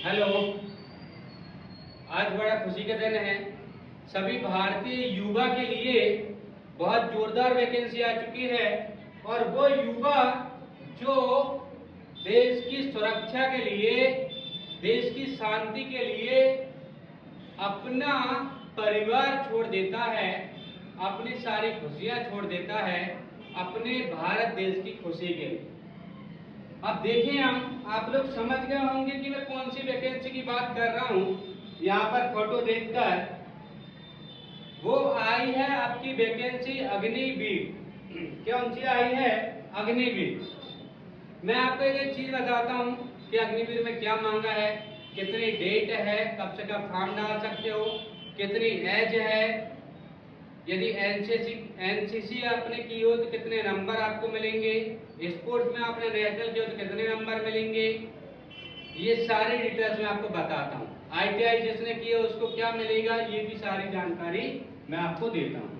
Hello, आज बड़ा खुशी का दिन है। सभी भारतीय युवा के लिए बहुत जोरदार वैकेंसी आ चुकी है और वो युवा जो देश की सुरक्षा के लिए, देश की शांति के लिए अपना परिवार छोड़ देता है, अपनी सारी खुशियां छोड़ देता है अपने भारत देश की खुशी के लिए। अब देखिए, आप लोग समझ गए होंगे कि मैं कौन सी वैकेंसी की बात कर रहा हूं। यहाँ पर फोटो देखकर वो आई है आपकी वैकेंसी अग्निवीर। कौन सी आई है? अग्निवीर। मैं आपको एक चीज बताता हूं कि अग्निवीर में क्या मांगा है, कितनी डेट है, कब से कब फॉर्म डाल सकते हो, कितनी एज है, यदि एनसीसी आपने की हो तो कितने नंबर आपको मिलेंगे, स्पोर्ट्स में आपने नेशनल किया हो तो कितने नंबर मिलेंगे, ये सारी डिटेल्स मैं आपको बताता हूँ। आईटीआई जिसने किया उसको क्या मिलेगा, ये भी सारी जानकारी मैं आपको देता हूँ।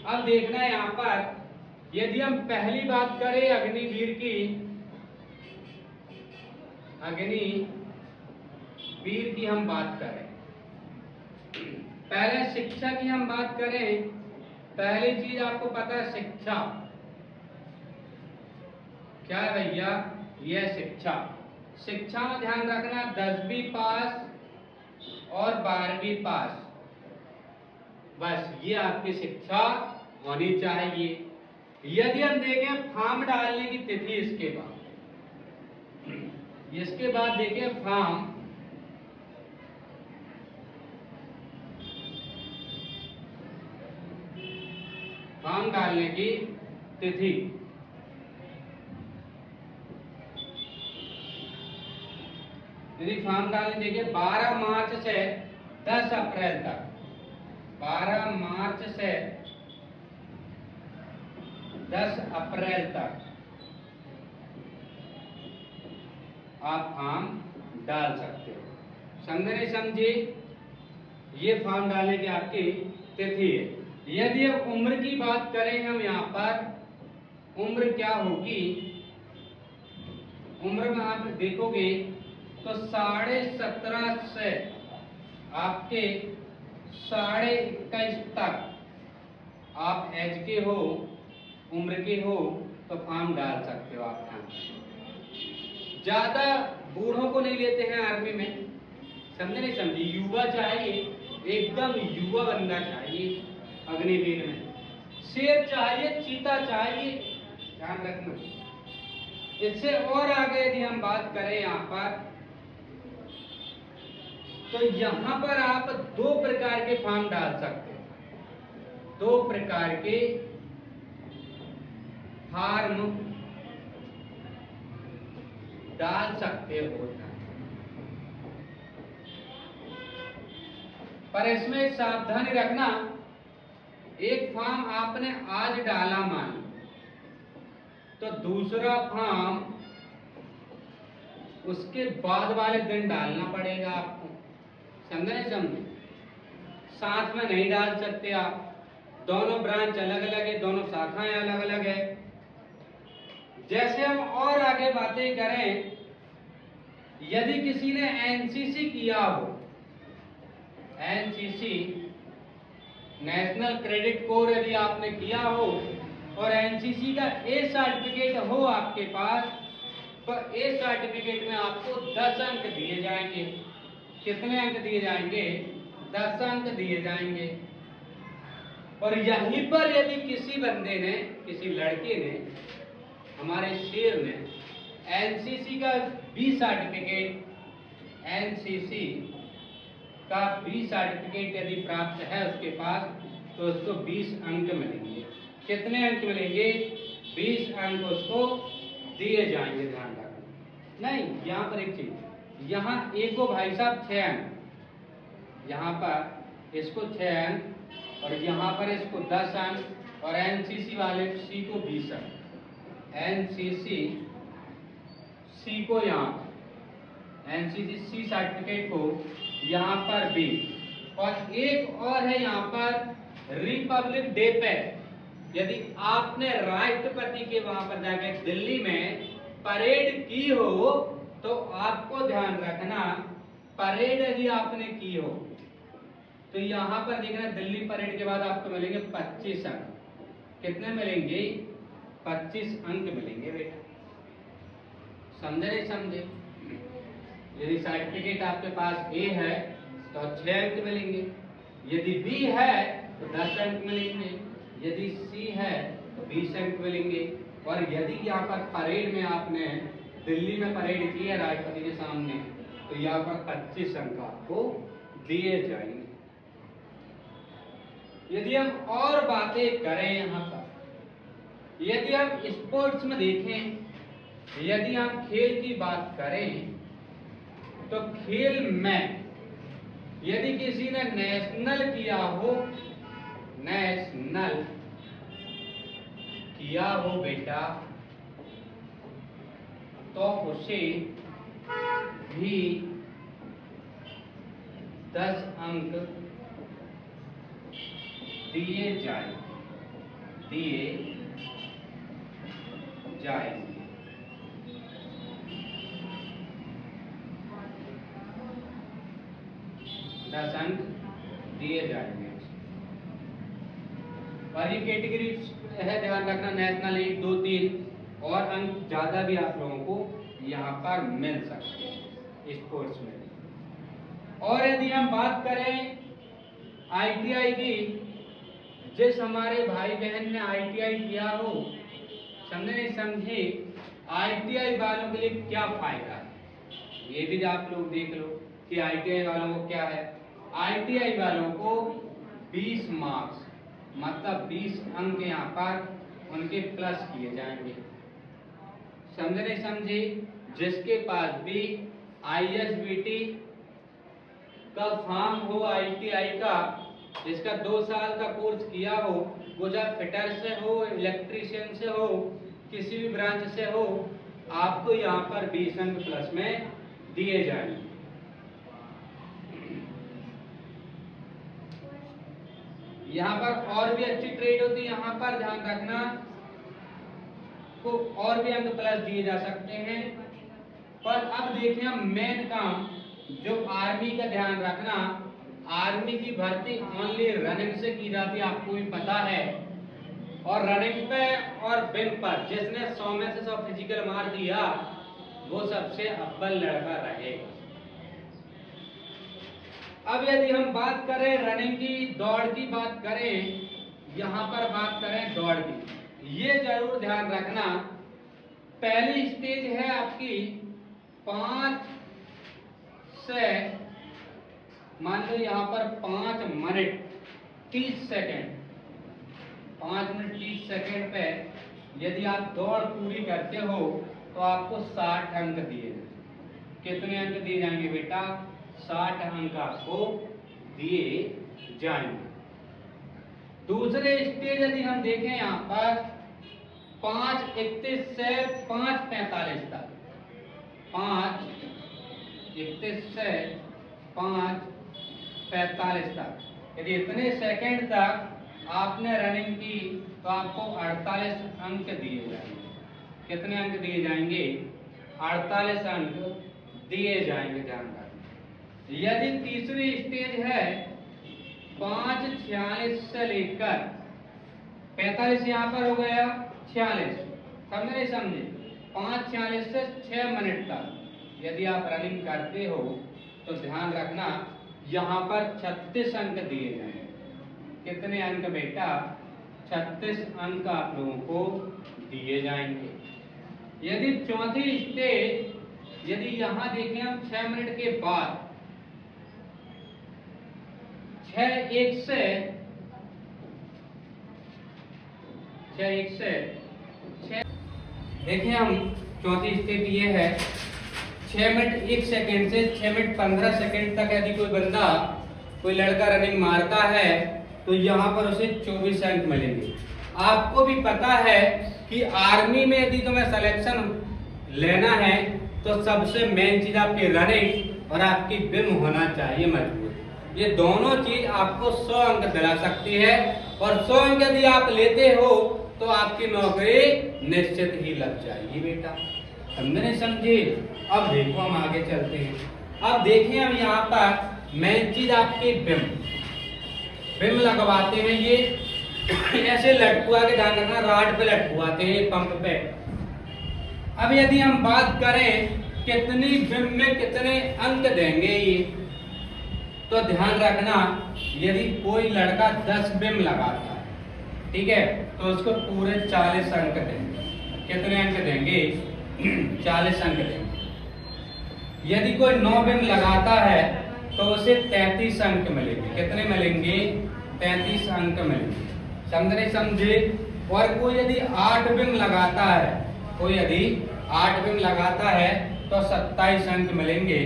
अब देखना है यहाँ पर, यदि हम पहली बात करें अग्निवीर की, अग्निवीर की हम बात करें, पहले शिक्षा की हम बात करें। पहली चीज आपको पता है शिक्षा क्या है भैया, यह शिक्षा। शिक्षा में ध्यान रखना 10वीं पास और 12वीं पास, बस ये आपकी शिक्षा होनी चाहिए। यदि हम देखें फॉर्म डालने की तिथि, इसके बाद देखें फॉर्म डालने की तिथि। यदि फॉर्म डालने देखिए 12 मार्च से 10 अप्रैल तक, 12 मार्च से 10 अप्रैल तक आप फॉर्म डाल सकते हो। समझे नहीं समझे? ये फॉर्म डालने की आपकी तिथि है। यदि अब उम्र की बात करें हम, यहाँ पर उम्र क्या होगी, उम्र में आप देखोगे तो 17.5 से आपके 21.5 तक आप एज के हो, उम्र के हो तो फॉर्म डाल सकते हो आप। ज्यादा बूढ़ों को नहीं लेते हैं आर्मी में, समझे नहीं समझे? युवा चाहिए, एकदम युवा बंदा चाहिए अग्निवीर में। शेर चाहिए, चीता चाहिए, ध्यान रखना। इससे और आगे यदि हम बात करें यहाँ पर, तो यहाँ पर आप 2 प्रकार के फॉर्म डाल सकते हो। 2 प्रकार के फॉर्म डाल सकते हो, पर इसमें एक सावधानी रखना। एक फॉर्म आपने आज डाला मान, तो दूसरा फॉर्म उसके बाद वाले दिन डालना पड़ेगा आपको। समझे नहीं समझे? साथ में नहीं डाल सकते आप, दोनों ब्रांच अलग अलग है, दोनों शाखाएं अलग अलग है। जैसे हम और आगे बातें करें, यदि किसी ने एनसीसी किया हो, एनसीसी नेशनल क्रेडिट कोर यदि आपने किया हो और एनसीसी का ए सर्टिफिकेट हो आपके पास, तो ए सर्टिफिकेट में आपको 10 अंक दिए जाएंगे। कितने अंक दिए जाएंगे? 10 अंक दिए जाएंगे। और यहीं पर यदि किसी बंदे ने, किसी लड़के ने, हमारे शेर ने एनसीसी का बी सर्टिफिकेट, एनसीसी का बी सर्टिफिकेट यदि प्राप्त है उसके पास, तो उसको 20 अंक मिलेंगे। कितने अंक मिलेंगे? 20 अंक उसको दिए जाएंगे। ध्यान रखना। नहीं, यहाँ पर एक चीज, यहाँ ए को भाई साहब 6 अंक, यहाँ पर इसको 6 अंक और यहाँ पर इसको 10 अंक, और एनसीसी वाले सी को 20 अंक। एनसीसी सी को, यहाँ एनसीसी सी सर्टिफिकेट को यहाँ पर भी, और एक और है यहाँ पर रिपब्लिक डे पे, यदि आपने राष्ट्रपति के वहां पर जाकर दिल्ली में परेड की हो, तो आपको ध्यान रखना परेड यदि आपने की हो तो यहाँ पर देखना दिल्ली परेड के बाद आपको मिलेंगे 25 अंक। कितने मिलेंगे? 25 अंक मिलेंगे बेटा। समझे नहीं समझे? यदि सर्टिफिकेट आपके पास ए है तो 6 अंक मिलेंगे, यदि बी है तो 10 अंक मिलेंगे, यदि सी है तो 20 अंक मिलेंगे, और यदि यहाँ पर परेड में आपने दिल्ली में परेड की है राष्ट्रपति के सामने तो यहाँ पर 25 अंक आपको दिए जाएंगे। यदि हम और बातें करें यहाँ पर, यदि हम स्पोर्ट्स में देखें, यदि हम खेल की बात करें तो खेल में यदि किसी ने नेशनल किया हो, नेशनल किया हो बेटा, तो उसे भी 10 अंक दिए जाएंगे। 10 अंक दिए जाएंगे। और ये कैटेगरी है, ध्यान रखना, नेशनल 1, 2, 3 और अंक ज्यादा भी आप लोगों को यहाँ पर मिल सकते हैं स्पोर्ट्स में। और यदि हम बात करें ITI की, जिस हमारे भाई बहन ने ITI किया हो, समझे नहीं समझे, ITI वालों के लिए क्या फायदा है, ये भी आप लोग देख लो कि ITI वालों को क्या है। ITI वालों को 20 मार्क्स मतलब 20 अंक यहाँ पर उनके प्लस किए जाएंगे। समझे नहीं समझे? जिसके पास भी ISBT का फॉर्म हो ITI का, जिसका 2 साल का कोर्स किया हो, वो चाहे फिटर से हो, इलेक्ट्रीशियन से हो, किसी भी ब्रांच से हो, आपको यहाँ पर 20 अंक प्लस में दिए जाएंगे। यहाँ पर और भी अच्छी ट्रेड होती है, यहाँ पर ध्यान रखना को और भी अंक प्लस दिए जा सकते हैं। पर अब देखें हम मेन काम जो आर्मी का, ध्यान रखना आर्मी की भर्ती ओनली रनिंग से की जाती है, आपको भी पता है। और रनिंग पे और बिन पर जिसने 100 में से 100 फिजिकल मार दिया वो सबसे अव्वल लड़का रहेगा। अब यदि हम बात करें रनिंग की, दौड़ की बात करें, यहाँ पर बात करें दौड़ की, ये जरूर ध्यान रखना, पहली स्टेज है आपकी 5 से, मान लो यहाँ पर 5 मिनट 30 सेकेंड, 5 मिनट 30 सेकेंड पे यदि आप दौड़ पूरी करते हो तो आपको 60 अंक दिए जाएंगे। कितने अंक दिए जाएंगे बेटा? 60 अंक आपको दिए जाएंगे। दूसरे स्टेज यदि हम देखें यहाँ पर 5:31 से 5:45 तक, 5:31 से 5:45 तक, यदि इतने सेकंड तक आपने रनिंग की तो आपको 48 अंक दिए जाएंगे। कितने अंक दिए जाएंगे? 48 अंक दिए जाएंगे, ध्यान रखना। यदि तीसरी स्टेज है 5:46 से लेकर 45, यहाँ पर हो गया 46, समझे नहीं समझे, 5:46 से 6 मिनट तक यदि आप रनिंग करते हो तो ध्यान रखना यहाँ पर 36 अंक दिए जाएंगे। कितने अंक बेटा? 36 अंक आप लोगों को दिए जाएंगे। यदि चौथी स्टेज, यदि यहाँ देखें हम 6 मिनट के बाद 6:01 से 6 देखिए हम चौथी स्टेप ये है 6 मिनट 1 सेकेंड से 6 मिनट 15 सेकेंड तक यदि कोई बंदा, कोई लड़का रनिंग मारता है तो यहाँ पर उसे 24 अंक मिलेंगे। आपको भी पता है कि आर्मी में यदि तुम्हें सिलेक्शन लेना है तो सबसे मेन चीज आपकी रनिंग और आपकी बिम होना चाहिए मजबूत। ये दोनों चीज आपको 100 अंक दिला सकती है, और 100 अंक यदि आप लेते हो तो आपकी नौकरी निश्चित ही लग जाएगी बेटा। समझे नहीं समझे? अब देखो हम आगे चलते हैं। अब देखिए हम यहाँ पर मेन चीज आपके बिम लगवाते हैं। ये ऐसे लटकुआ के, ध्यान रखना, राड पे लटकुआते हैं पंप पे। अब यदि हम बात करें कितनी बिम में कितने अंक देंगे ये, तो ध्यान रखना, यदि कोई लड़का 10 बिम लगाता है, ठीक है, तो उसको पूरे 40 अंक देंगे। कितने अंक देंगे? 40 अंक देंगे। यदि कोई 9 बिम लगाता है तो उसे 33 अंक मिलेंगे। कितने मिलेंगे? 33 अंक मिलेंगे। समझे समझे? और कोई यदि 8 बिम लगाता है, कोई यदि 8 बिम लगाता है तो 27 अंक मिलेंगे।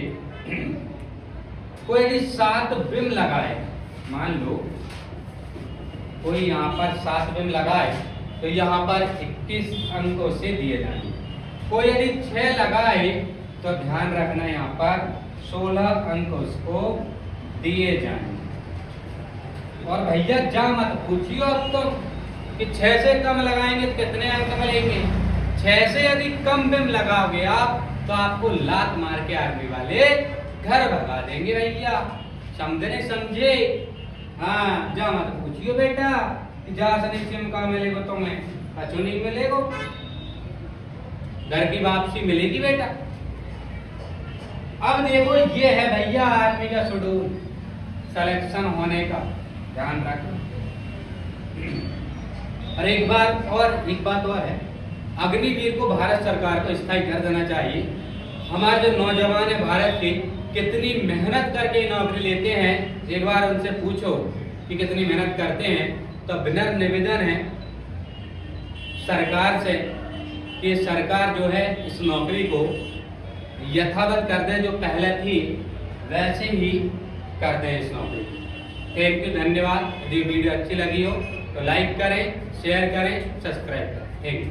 कोई यदि 7 बिम लगाए, मान लो कोई यहाँ पर 7 बिम लगाए, तो यहाँ पर 21 अंक उसे दिए जाएंगे। कोई यदि 6 लगाए तो ध्यान रखना, यहाँ पर 16 अंक उसको दिए जाएंगे। और भैया जा मत पूछियो अब तो कि 6 से कम लगाएंगे तो कितने अंक मिलेंगे। 6 से यदि कम बिम लगाओगे आप तो आपको लात मार के आर्मी वाले घर भगा देंगे भैया। समझे नहीं समझे? हाँ, जा मत पूछियो बेटा कि जा से नीचे का मिलेगा तुम्हें, कछु नहीं मिलेगा, घर की वापसी मिलेगी बेटा। अब देखो, ये है भैया आर्मी का शेड्यूल सिलेक्शन होने का, ध्यान रखना। और एक बात और है, अग्निवीर को भारत सरकार को स्थायी कर देना चाहिए। हमारे जो नौजवान है भारत के, कितनी मेहनत करके नौकरी लेते हैं, एक बार उनसे पूछो कि कितनी मेहनत करते हैं। तो विनम्र निवेदन है सरकार से कि सरकार जो है इस नौकरी को यथावत कर दे, जो पहले थी वैसे ही कर दे इस नौकरी को। थैंक यू, धन्यवाद। यदि वीडियो अच्छी लगी हो तो लाइक करें, शेयर करें, सब्सक्राइब करें। Thank you.